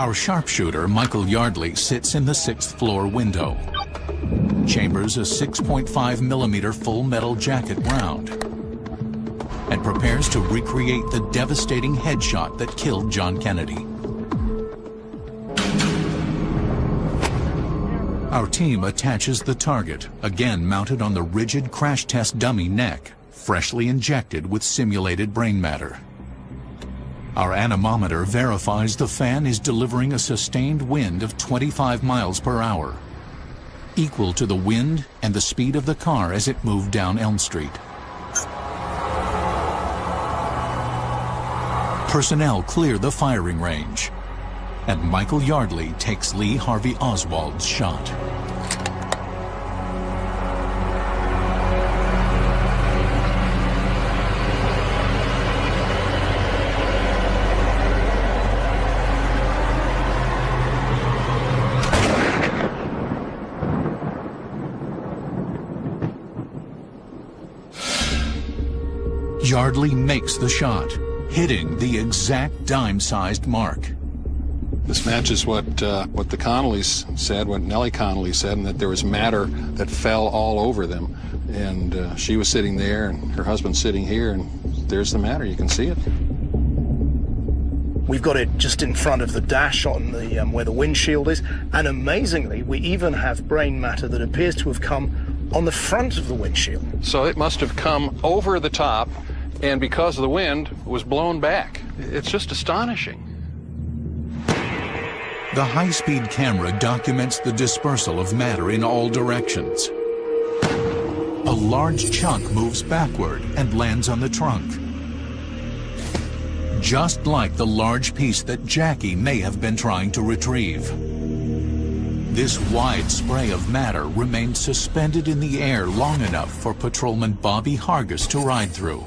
Our sharpshooter, Michael Yardley, sits in the 6th floor window. Chambers a 6.5 millimeter full metal jacket round and prepares to recreate the devastating headshot that killed John Kennedy. Our team attaches the target, again mounted on the rigid crash test dummy neck, freshly injected with simulated brain matter. Our anemometer verifies the fan is delivering a sustained wind of 25 miles per hour, equal to the wind and the speed of the car as it moved down Elm Street. Personnel clear the firing range, and Michael Yardley takes Lee Harvey Oswald's shot. Yardley makes the shot, hitting the exact dime-sized mark. This matches what the Connollys said, what Nellie Connolly said, and that there was matter that fell all over them. And she was sitting there, and her husband sitting here, and there's the matter. You can see it. We've got it just in front of the dash on the where the windshield is, and amazingly, we even have brain matter that appears to have come on the front of the windshield. So it must have come over the top, and because of the wind, was blown back. It's just astonishing. The high-speed camera documents the dispersal of matter in all directions. A large chunk moves backward and lands on the trunk, just like the large piece that Jackie may have been trying to retrieve. This wide spray of matter remained suspended in the air long enough for Patrolman Bobby Hargis to ride through.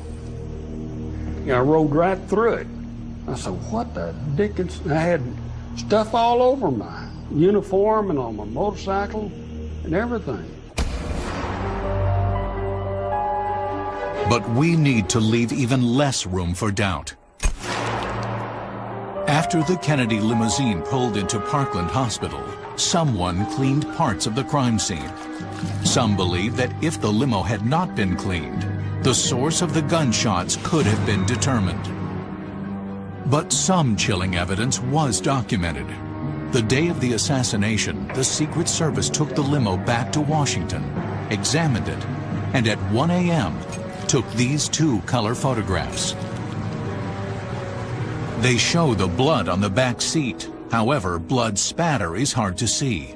I rode right through it. I said, what the dickens? I had stuff all over my uniform and on my motorcycle and everything. But we need to leave even less room for doubt. After the Kennedy limousine pulled into Parkland Hospital, someone cleaned parts of the crime scene. Some believe that if the limo had not been cleaned, the source of the gunshots could have been determined. But some chilling evidence was documented. The day of the assassination, the Secret Service took the limo back to Washington, examined it, and at 1 a.m. took these two color photographs. They show the blood on the back seat. However, blood spatter is hard to see.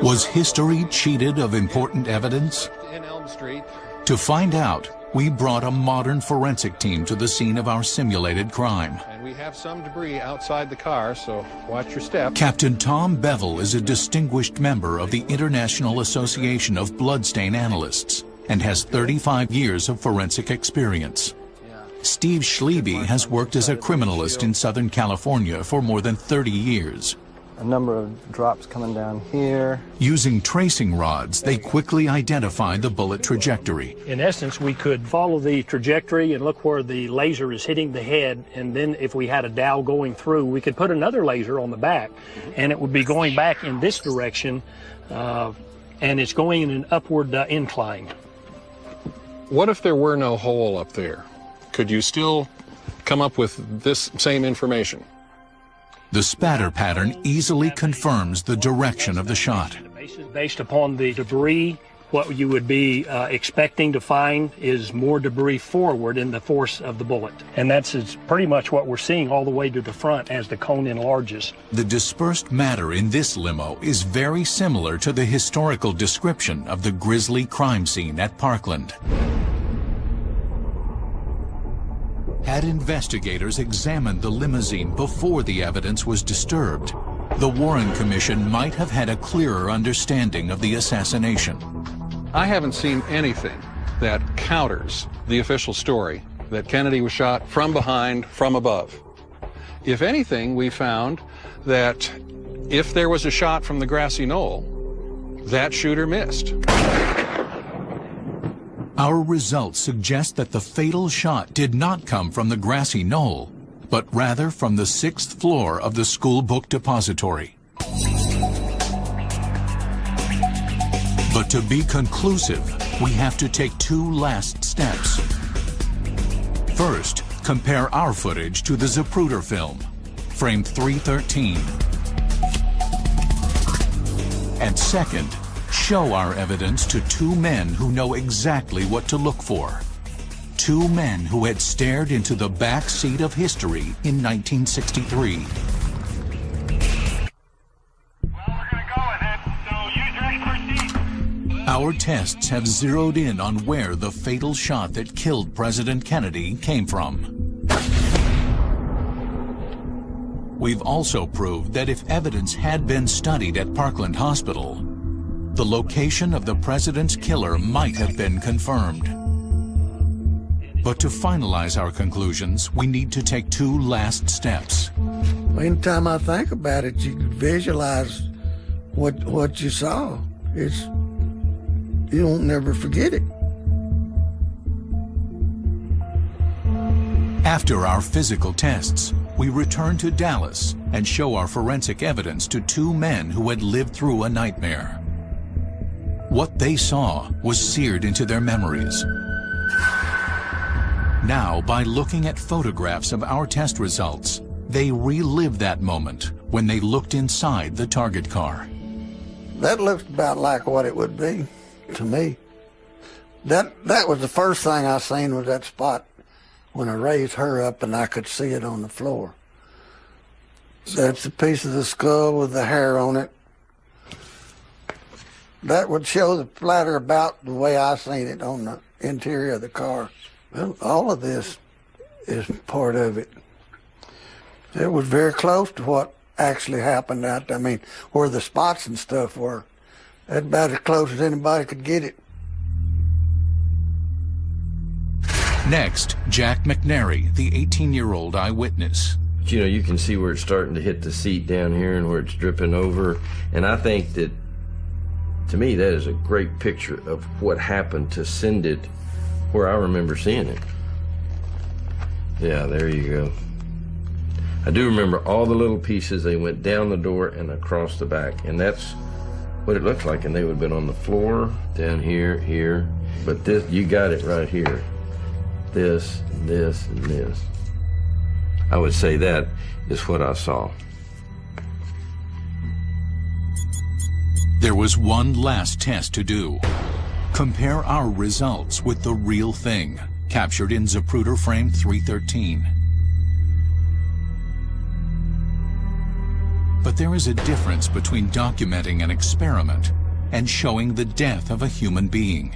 Was history cheated of important evidence? In Elm Street. To find out, we brought a modern forensic team to the scene of our simulated crime. And we have some debris outside the car, so watch your step. Captain Tom Bevel is a distinguished member of the International Association of Bloodstain Analysts and has 35 years of forensic experience. Steve Schleby has worked as a criminalist in Southern California for more than 30 years. A number of drops coming down here. Using tracing rods, they quickly identify the bullet trajectory. In essence, we could follow the trajectory and look where the laser is hitting the head, and then if we had a dowel going through, we could put another laser on the back, and it would be going back in this direction, and it's going in an upward incline. What if there were no hole up there? Could you still come up with this same information? The spatter pattern easily confirms the direction of the shot. Based upon the debris, what you would be expecting to find is more debris forward in the force of the bullet. And that's pretty much what we're seeing all the way to the front as the cone enlarges. The dispersed matter in this limo is very similar to the historical description of the grisly crime scene at Parkland. Had investigators examined the limousine before the evidence was disturbed, the Warren Commission might have had a clearer understanding of the assassination. I haven't seen anything that counters the official story that Kennedy was shot from behind, from above. If anything, we found that if there was a shot from the grassy knoll, that shooter missed. Our results suggest that the fatal shot did not come from the grassy knoll, but rather from the 6th floor of the school book depository. But to be conclusive, we have to take 2 last steps. First, compare our footage to the Zapruder film, frame 313. And second, show our evidence to 2 men who know exactly what to look for. 2 men who had stared into the back seat of history in 1963. Our tests have zeroed in on where the fatal shot that killed President Kennedy came from. We've also proved that if evidence had been studied at Parkland Hospital, the location of the president's killer might have been confirmed. But to finalize our conclusions, we need to take 2 last steps. Anytime I think about it, you can visualize what you saw. You won't never forget it. After our physical tests, we return to Dallas and show our forensic evidence to 2 men who had lived through a nightmare. What they saw was seared into their memories. Now, by looking at photographs of our test results, they relive that moment when they looked inside the target car. That looked about like what it would be to me. That was the first thing I seen, was that spot when I raised her up and I could see it on the floor. That's a piece of the skull with the hair on it. That would show the splatter about the way I seen it on the interior of the car. Well, all of this is part of it. It was very close to what actually happened out there. I mean, where the spots and stuff were. That's about as close as anybody could get it. Next, Jack McNary, the 18-year-old eyewitness. You know, you can see where it's starting to hit the seat down here and where it's dripping over. And I think that, to me, that is a great picture of what happened to send it where I remember seeing it. Yeah, there you go. I do remember all the little pieces. They went down the door and across the back. And that's what it looked like. And they would have been on the floor, down here, here. But this, you got it right here. This, this, and this. I would say that is what I saw. There was one last test to do. Compare our results with the real thing, captured in Zapruder frame 313. But there is a difference between documenting an experiment and showing the death of a human being.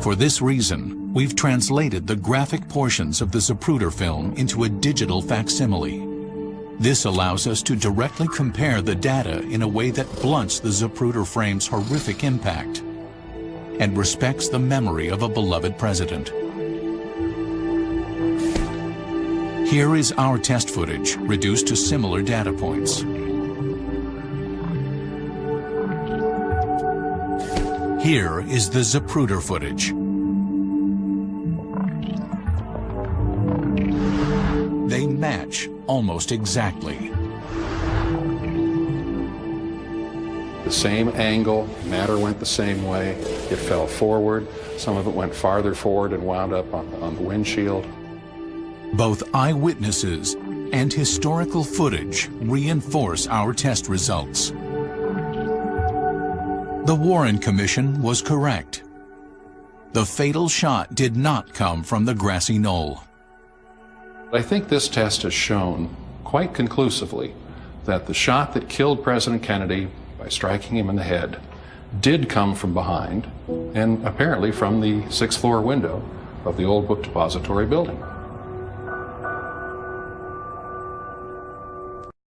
For this reason, we've translated the graphic portions of the Zapruder film into a digital facsimile. This allows us to directly compare the data in a way that blunts the Zapruder frame's horrific impact and respects the memory of a beloved president. Here is our test footage, reduced to similar data points. Here is the Zapruder footage. They match almost exactly. The same angle, matter went the same way. It fell forward. Some of it went farther forward and wound up on the windshield. Both eyewitnesses and historical footage reinforce our test results. The Warren Commission was correct. The fatal shot did not come from the grassy knoll. I think this test has shown quite conclusively that the shot that killed President Kennedy by striking him in the head did come from behind, and apparently from the 6th floor window of the old book depository building.